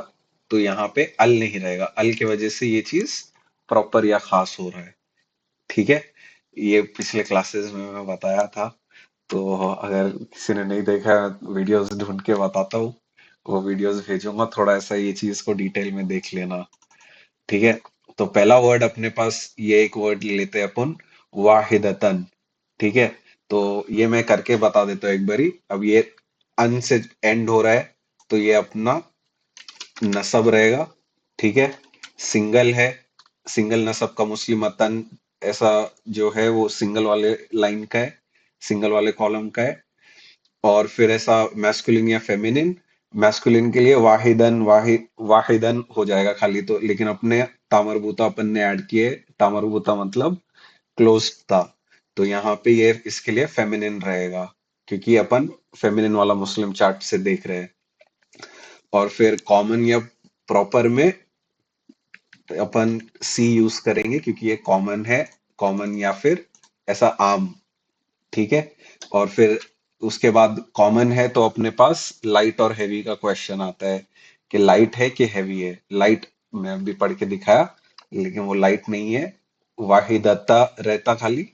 तो यहाँ पे अल नहीं रहेगा, अल की वजह से ये चीज प्रॉपर या खास हो रहा है। ठीक है, ये पिछले क्लासेस में मैं बताया था। तो अगर किसी ने नहीं देखा वीडियोस ढूंढ के बताता हूँ, वो वीडियोस भेजूंगा, थोड़ा ऐसा ये चीज को डिटेल में देख लेना। ठीक है। तो पहला वर्ड अपने पास ये एक वर्ड लेते हैं अपन, वाहिदतन। ठीक है। तो ये मैं करके बता देता हूँ एक बारी। अब ये अन से एंड हो रहा है, तो ये अपना नसब रहेगा। ठीक है। सिंगल है, सिंगल नसब का मुस्लिमतन, ऐसा जो है वो सिंगल वाले लाइन का है, सिंगल वाले कॉलम का है। और फिर ऐसा मैस्कुलिन या फेमिनिन, मैस्कुलिन के लिए वाहिदन हो जाएगा खाली। तो लेकिन अपने तामरबूता अपन ने ऐड किए, तामरबूता मतलब क्लोज था, तो यहाँ पे ये इसके लिए फेमिनिन रहेगा, क्योंकि अपन फेमिनिन वाला मुस्लिम चार्ट से देख रहे हैं। और फिर कॉमन या प्रॉपर में अपन सी यूज करेंगे, क्योंकि ये कॉमन है, कॉमन या फिर ऐसा आम। ठीक है। और फिर उसके बाद कॉमन है तो अपने पास लाइट और हैवी का क्वेश्चन आता है, कि लाइट है कि हैवी है। लाइट मैं अभी पढ़ के दिखाया, लेकिन वो लाइट नहीं है। वाहिदता रहता खाली,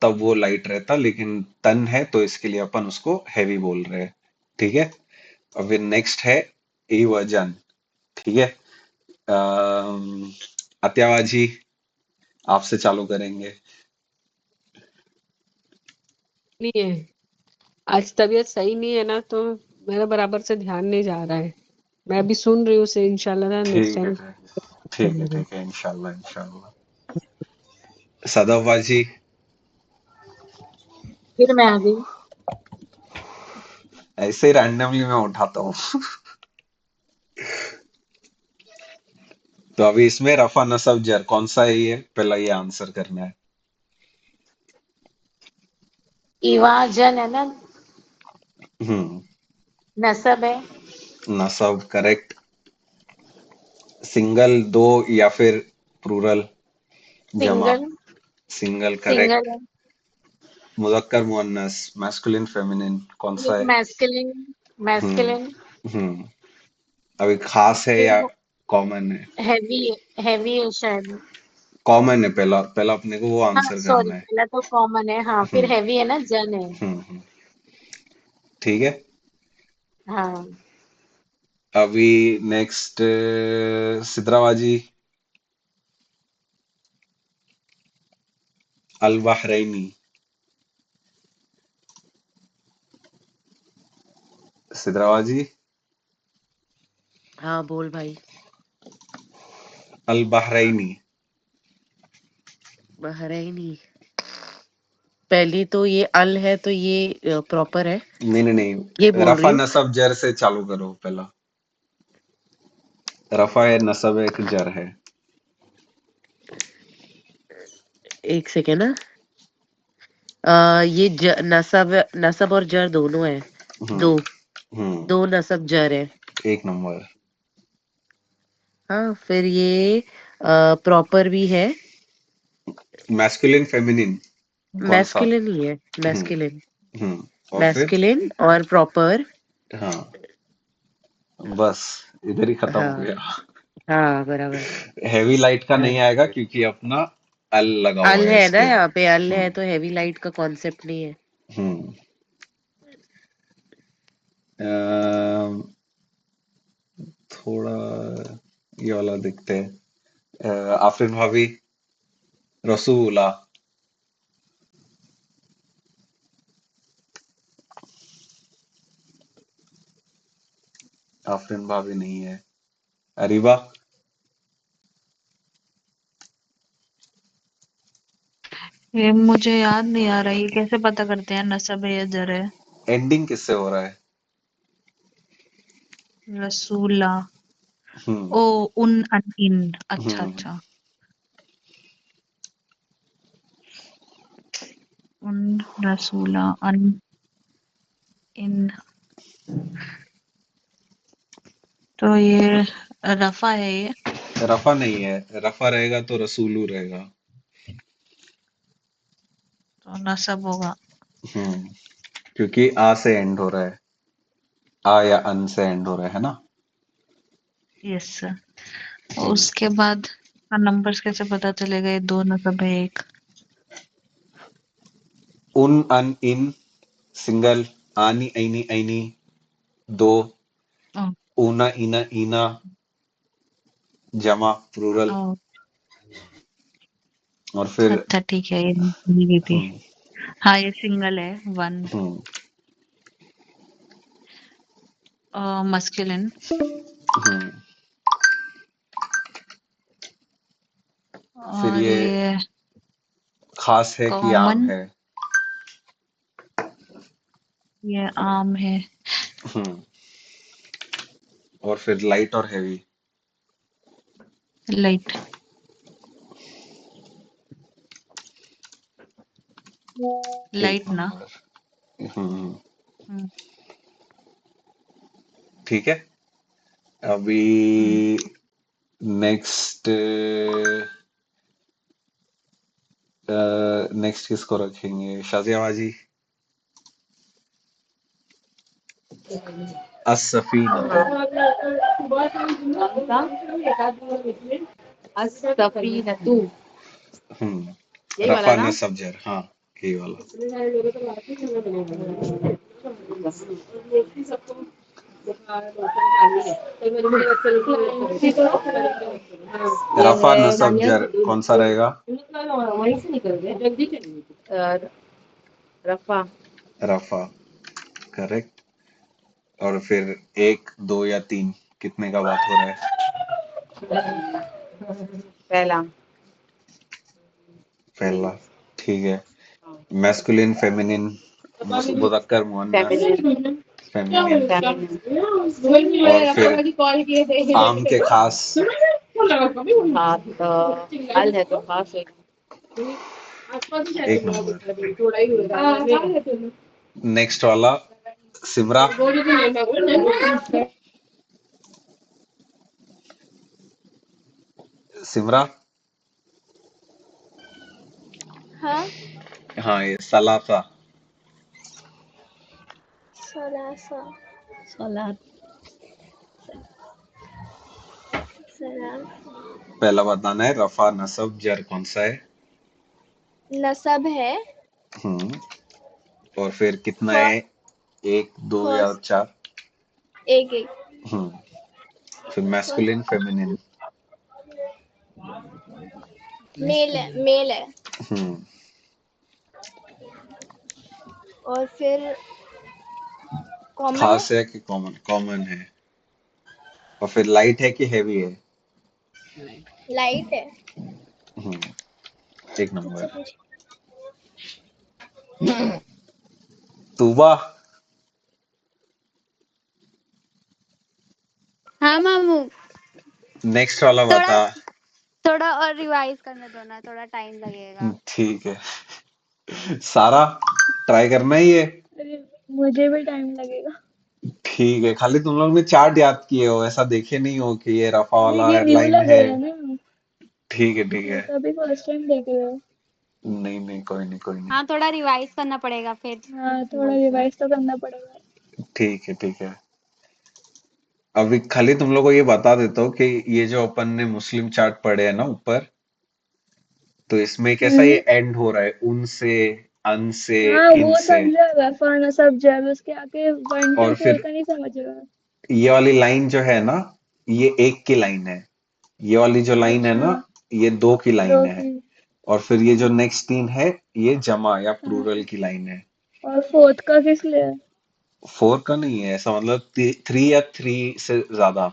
तब वो लाइट रहता, लेकिन तन है तो इसके लिए अपन उसको हैवी बोल रहे हैं। ठीक है। और फिर नेक्स्ट है ए वजन। ठीक है। अम्म, अत्यावाजी, आपसे चालू करेंगे। नहीं है, आज तबीयत सही नहीं है ना, तो मेरा बराबर से ध्यान नहीं जा रहा है। मैं अभी सुन रही हूँ उसे, इंशाल्लाह ना नेक्स्ट ठीक है, टाइम ठीक है, ठीक है, इंशाल्लाह, इंशाल्लाह। सदाबाजी। फिर मैं आ गई। ऐसे ही रैंडमली मैं उठाता हूँ। तो अभी इसमें रफा नसब जर कौन सा है, ये पहला ये आंसर करना है। इवाजन है ना, हम्म। नसब है। नसब करेक्ट। सिंगल दो या फिर प्लूरल जमा। Single, single single correct. है। मुजक्कर मुअन्नस मैस्कुलिन फेमिनिन कौन सा है? मैस्कुलिन, हम्म। मैस्कुलिन। हम्म। अभी खास है फिर या कॉमन है? हैवी, हैवी है शायद। कॉमन है, पहला पहला अपने को वो हाँ आंसर सॉरी, करना है। पहला तो कॉमन है, हाँ फिर हम्म। हैवी है ना, जन है। हम्म। ठीक है। हाँ। अभी नेक्स्ट सिद्राबाजी, अल बहरैनी। सिद्राबाजी, हाँ बोल भाई। अल बहरैनी। बहरैनी। पहली तो ये अल है, तो ये प्रॉपर है, नहीं, नहीं, ये नहीं, बोल रही रफा हूँ। नसब जर से चालू करो पहला। रफा है, नसब है, एक जर है। एक सेकेंड ना। ये नसब, नसब और जर दोनों है। हम्म। दो, हम्म। दो नसब जर है। एक नंबर। हाँ, फिर ये प्रॉपर भी है। मैस्कुलिन फेमिनिन कौन सा? मैस्कुलिन ही है, हम्म। मैस्कुलिन। हम्म। और फिर? मैस्कुलिन और प्रॉपर। हाँ, बस इधर ही खत्म हो हाँ, गया। हाँ बराबर। हैवी लाइट का नहीं आएगा, अच्छा। क्योंकि अपना अल लगा हुआ अल है है ना, इसके। यहाँ पे अल है, हम्म। तो हैवी लाइट का कॉन्सेप्ट नहीं है। हम्म। अम, थोड़ा ये वाला देखते हैं। आफरीन भाभी, रसूला। आफरीन भाभी नहीं है। अरीबा। ये मुझे याद नहीं आ रहा, ये कैसे पता करते हैं नसब है या जर है? एंडिंग किससे हो रहा है? रसूला। हम्म। ओ, उन अन इन। अच्छा हम्म। अच्छा। उन, रसूला, अन, इन। तो ये रफा है ये। रफा नहीं है, रफा रहेगा तो रसूलू रहेगा। तो नसब होगा। हम्म। क्योंकि आ से एंड हो रहा है, आ या अन से एंड हो रहा है ना। यस। हम्म। उसके बाद नंबर्स कैसे पता चलेगा ये दो नसब है एक? उन अन इन सिंगल, आनी ऐनी ऐनी, दो, ओ, ऊना ईना ईना, जमा प्लूरल। ओ, और फिर अच्छा ठीक है, ये मिल गई थी। हम्म हाँ, ये सिंगल है, वन। हम्म मस्कुलिन। हम्म फिर और ये ये खास है कि आम कॉमन, है। ये आम है। हम्म और फिर लाइट और हैवी। लाइट। एक लाइट ना। नंबर। हम्म हम्म, ठीक है। अभी हम्म। नेक्स्ट नेक्स्ट किसको रखेंगे? शाजियाबाजी। असफीना। असफीनतु, यही वाला रफा ना? नसब जर, हाँ यही वाला। ये रफा है नसब यस, जर कौन सा रहेगा? रफा। रफा, करेक्ट। और फिर एक, दो या तीन, कितने का बात हो रहा है? पहला। पहला, ठीक है। मैस्कुलिन, फेमिनिन, मुजक्कर, मुअन्नस। फेमिनिन। फेमिनिन। फेमिनिन। और फिर आम के खास। हाँ तो हल है तो खास है। एक नंबर। नेक्स्ट वाला, सिमरा। सिमरा। हाँ। हाँ, ये सलासा। सलासा। सलाद। सलासा। पहला बताना है रफा नसब जर कौन सा है। नसब है। हम्म और फिर कितना फ, है? एक, दो या फर्स्ट। चार? एक एक। फिर मैस्कुलिन, फर्स्ट फेमिनिन। मेल है, मेल है। हम्म और फिर कॉमन है। खास है कि कॉमन? कॉमन है। और फिर लाइट है कि हैवी है? लाइट है। हम्म एक अच्छा नंबर। कुछ। तूबा। हाँ मामू, नेक्स्ट वाला थोड़ा बता। थोड़ा और रिवाइज करने दो ना, थोड़ा टाइम लगेगा। ठीक है। सारा, ट्राई करना ही है। अरे मुझे भी टाइम लगेगा। ठीक है, खाली तुम लोग ने चार्ट याद किए हो, ऐसा देखे नहीं हो कि ये रफा नहीं वाला ये न्यू हेडलाइन लग है। रहा है ना, ठीक है, ठीक मैं है। तो अभी फर्स्ट टाइम देख रही हूँ। नहीं नहीं, कोई नहीं, कोई नहीं। हाँ, थोड़ा रिवाइज करना पड़ेगा फिर। हाँ थोड़ा रिवाइज तो करना पड़ेगा। ठीक है, ठीक है। अभी खाली तुम लोग को ये बता देता हूँ कि ये जो अपन ने मुस्लिम चार्ट पढ़े हैं ना ऊपर, तो इसमें कैसा ये हम्म। एंड हो रहा है? उन से, अन से, हाँ इन वो से। समझा, रफा नसब जब उसके आगे 1 2 और 4 फिर का नहीं समझ रहा। ये वाली लाइन जो है ना, ये एक की लाइन है। ये वाली जो लाइन है अच्छा, ना, ये दो की लाइन दो है। की। और फिर ये जो नेक्स्ट तीन है, ये जमा या हाँ प्लूरल की लाइन है। और फोर्थ का किस लिए है? फोर का नहीं है, ऐसा मतलब थ्री या थ्री से ज्यादा।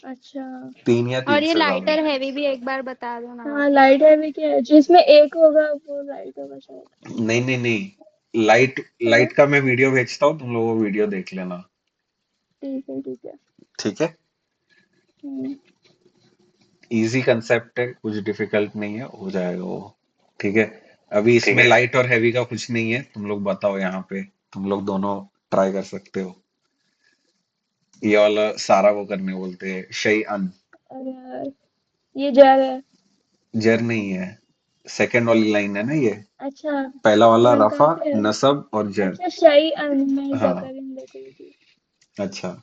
अच्छा। तीन या तीन और ये से लाइट ज्यादा। और हैवी भी एक बार बता दो ना। हाँ लाइट हैवी क्या है, जिसमें एक होगा वो लाइट होगा शायद। नहीं नहीं नहीं, लाइट, तो लाइट का मैं वीडियो भेजता हूँ, तुम लोग वो वीडियो देख लेना। ठीक है, ठीक है। ठीक है। हम्म। इजी कंसेप्ट है, कुछ डिफिकल्ट नहीं है, हो जाएगा वो। ठीक है। अभी ठीक इसमें है। लाइट और हैवी का कुछ नहीं है, तुम लोग बताओ यहाँ पे। तुम लोग दोनों ट्राई कर सकते हो। ये वाला सारा वो करने बोलते हैं, शै अन। अरे यार ये जर है। जर नहीं है, सेकंड वाली लाइन है ना ये। अच्छा पहला वाला वन कहाँ रफा, पे है? नसब और जर। अच्छा शाही अन में हाँ, जकरिन देख रही थी। अच्छा।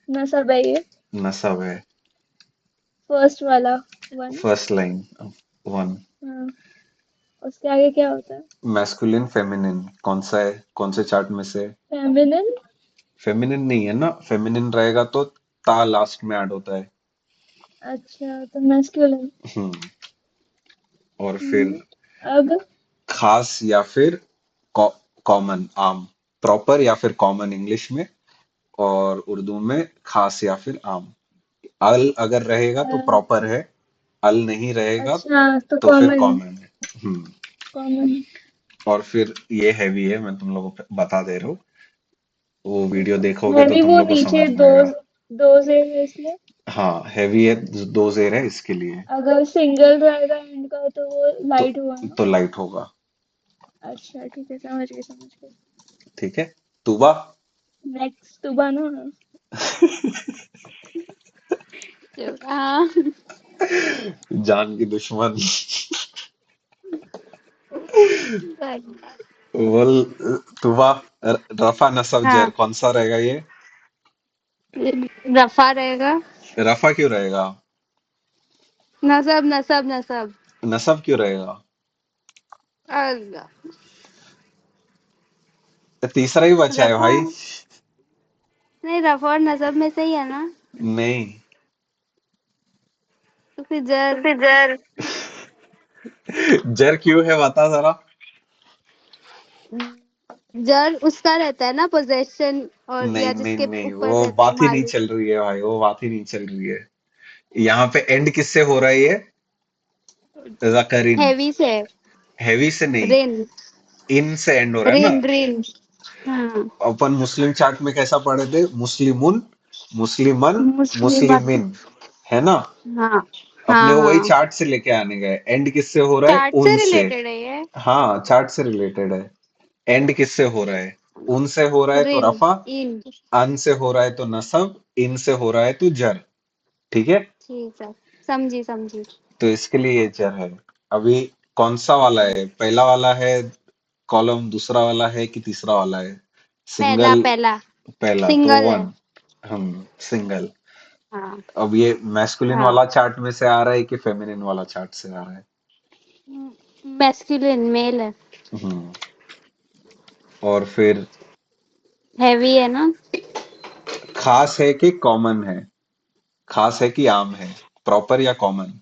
नसब है ये। नसब है। फर्स्ट वाला 1। First line, one. हाँ उसके आगे क्या होता है? मैस्कुलिन फेमिनिन कौन सा है, कौन से चार्ट में से? फेमिनिन। फेमिनिन नहीं है ना, फेमिनिन रहेगा तो ता लास्ट में ऐड होता है। अच्छा, तो मैस्कुलिन। हम्म। और फिर अब खास या फिर कॉमन, आम। प्रॉपर या फिर कॉमन इंग्लिश में, और उर्दू में खास या फिर आम। अल अगर रहेगा तो अ, प्रॉपर है, अल नहीं रहेगा अच्छा, तो तो फिर कॉमन। कॉमन है। हम्म। कॉमन। और फिर ये हैवी है, मैं तुम लोगों को बता दे रहा हूँ, वो वीडियो देखोगे तो हैवी तुम वो लोग को नीचे समझ में दो आएगा। दो से है इसलिए। हाँ हैवी है, दो जेर है इसके लिए। अगर सिंगल रहेगा एंड का तो वो तो लाइट हुआ ना। तो लाइट होगा। अच्छा ठीक है, समझ गई समझ गई। ठीक है। तुबा। नेक्स्ट तू बनो ना। हाँ। जान की दुश्मन। बस। बोल। तुबा। रफा नसब जर हाँ, कौन सा रहेगा ये? रफा रहेगा। रफा क्यों रहेगा? नसब नसब नसब। नसब क्यों रहेगा? अल्लाह। तो तीसरा ही बचा है रफा। भाई। नहीं, रफा और नसब में से ही है ना। नहीं। तो फिर जर। जर। जर क्यों है बता जरा। जर उसका रहता है ना, पोजेशन, और नहीं या नहीं जिसके नहीं, ऊपर वो रहता है बात ही नहीं मालिक। चल रही है भाई, वो बात ही नहीं चल रही है। यहाँ पे एंड किससे हो रहा है ये? जकरीन। हैवी से। हैवी से नहीं, रेन। इन से एंड हो रहा है ना। Rain rain. हाँ। अपन मुस्लिम चार्ट में कैसा पढ़े थे? मुस्लिमुन, मुस्लिमन, मुस्लिमत। मुस्लिमिन, है ना। हाँ अपने हाँ को वही हाँ। चार्ट से लेके आने गए, एंड किससे हो रहा है? चार्ट से उनसे। रिलेटेड है ये। हाँ चार्ट से रिलेटेड है। एंड किससे हो रहा है? उनसे हो रहा है तो रिन। रफा, इन। अन से हो रहा है तो नसब, इन से हो रहा है तो जर। ठीक है। ठीक है, समझी समझी। तो इसके लिए ये जर है। अभी कौन सा वाला है? पहला वाला है कॉलम, दूसरा वाला है कि तीसरा वाला है? पहला सिंगल। पहला। पहला तो सिंगल है। वन। हम सिंगल। हाँ अब ये मैस्कुलिन हाँ। वाला चार्ट में से आ रहा है कि फेमिनिन वाला चार्ट से आ रहा है? मैस्कुलिन मेल है। हम्म। और फिर हैवी है ना। खास है कि कॉमन है? खास है कि आम है? प्रॉपर या कॉमन?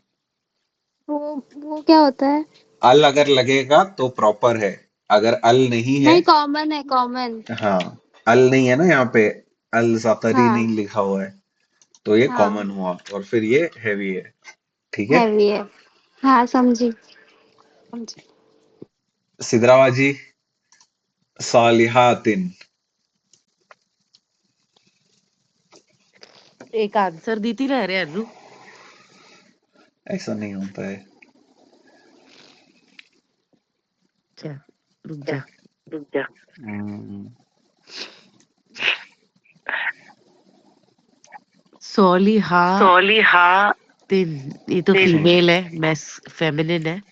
वो वो क्या होता है? अल अगर लगेगा तो प्रॉपर है, अगर अल नहीं है। नहीं, कॉमन है कॉमन। हाँ। अल नहीं है ना यहाँ पे, अल जकरी हाँ नहीं लिखा हुआ है, तो ये हाँ। कॉमन हुआ, और फिर ये हैवी है। ठीक है। हैवी है। हाँ, समझी समझी। सिदरावाजी। सालिहातिन। एक आंसर दी थी ना, अरे अनु। ऐसा नहीं होता है। क्या? रुक जा। हम्म, सोलिहा सोलिहा तिन। ये तो तिन। फीमेल है, मैस फेमिनिन है।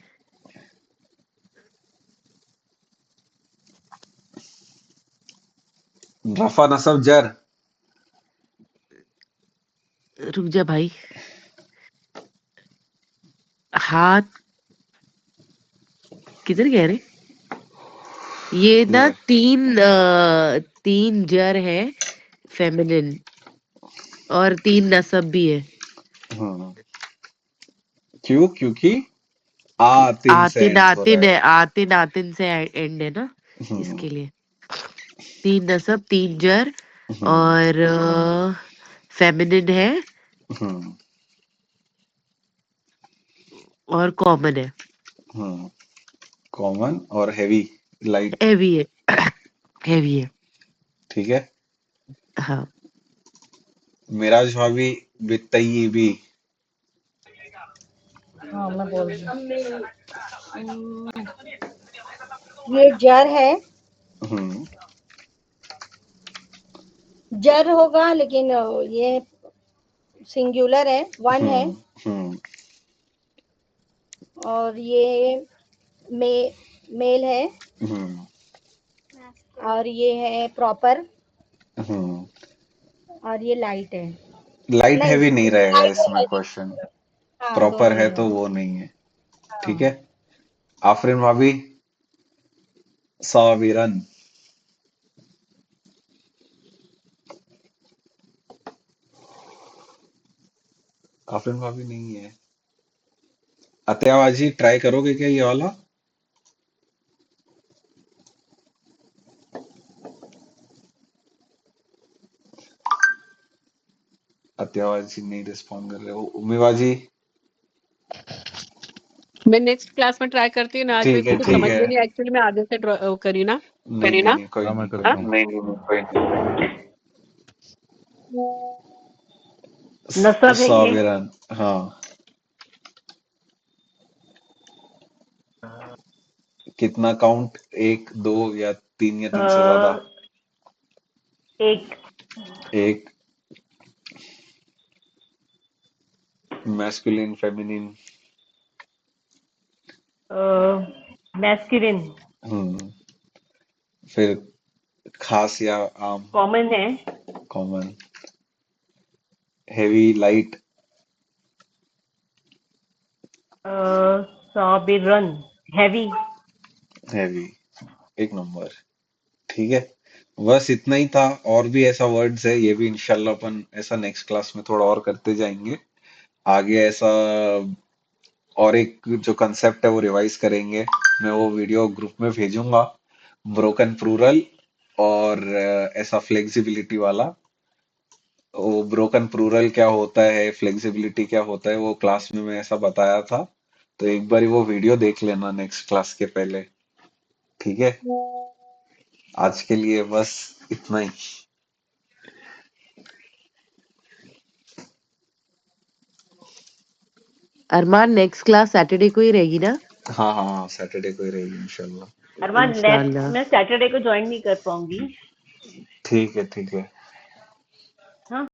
रफा नसब जर। रुक जा भाई। हाथ किधर गए रे? ये ना ये। तीन जर है फेमिनिन, और तीन नसब भी है। हम्म। क्यों? क्योंकि आतिन से आतिन एंड हो रहा आतिन है। है, आतिन आतिन से एंड है ना, हम्म। इसके लिए। तीन नसब, तीन जर, हम्म। और फेमिनिन है, हम्म। और कॉमन है। हम्म। कॉमन और हैवी, लाइट। हैवी है। हैवी है। ठीक है। हाँ। मिराज भाभी बितय्यिबी। हाँ मैं बोल रही हूँ। ये जर है। हम्म। जर होगा लेकिन ये सिंगुलर है, वन है। हम्म। हम्म। और ये मे मेल है। हम्म। और ये है प्रॉपर। हम्म। और ये लाइट है। लाइट नहीं, हैवी नहीं रहेगा लाइट और इसमें हैवी। क्वेश्चन। हाँ प्रॉपर दोनों है ही है। तो वो नहीं है। ठीक हाँ। है। आफरीन भाभी, साबिरन। आफरीन भाभी नहीं है। अत्यावाजी ट्राई करोगे क्या ये वाला? अत्यावाजी नहीं रिस्पॉन्ड कर रहे हो। उम्मीबाजी, मैं नेक्स्ट क्लास में ट्राई करती हूँ ना, आज मेरे ठीक को है कुछ ठीक समझ है। में नहीं, एक्चुअली मैं आगे से करी ना। नहीं नहीं नहीं, कोई हाँ, मैं नहीं कोई करता नहीं। हूँ। नहीं नहीं नहीं, कोई नहीं। नसब है ये। साबिरन, हाँ। कितना काउंट? एक, दो या तीन या तीन से ज्यादा? एक। एक। Masculine, feminine? मैस्कुलिन। फिर खास या आम? कॉमन है। कॉमन। Heavy, light? साबिरन। हैवी। हैवी। एक नंबर। ठीक है, बस इतना ही था। और भी ऐसा वर्ड्स है, ये भी इंशाल्लाह अपन ऐसा नेक्स्ट क्लास में थोड़ा और करते जाएंगे आगे। ऐसा और एक जो कंसेप्ट है वो रिवाइज करेंगे। मैं वो वीडियो ग्रुप में भेजूंगा, ब्रोकन प्लूरल और ऐसा फ्लेक्सिबिलिटी वाला। वो ब्रोकन प्लूरल क्या होता है, फ्लेक्सिबिलिटी क्या होता है, वो क्लास में मैं ऐसा बताया था। तो एक बार वो वीडियो देख लेना नेक्स्ट क्लास के पहले। ठीक है, आज के लिए बस इतना ही। अरमान नेक्स्ट क्लास सैटरडे को ही रहेगी ना? हाँ हाँ हाँ, सैटरडे को ही रहेगी इंशाल्लाह। अरमान नेक्स्ट इंशाल्लाह। मैं सैटरडे को ज्वाइन नहीं कर पाऊंगी। ठीक है ठीक है। हाँ।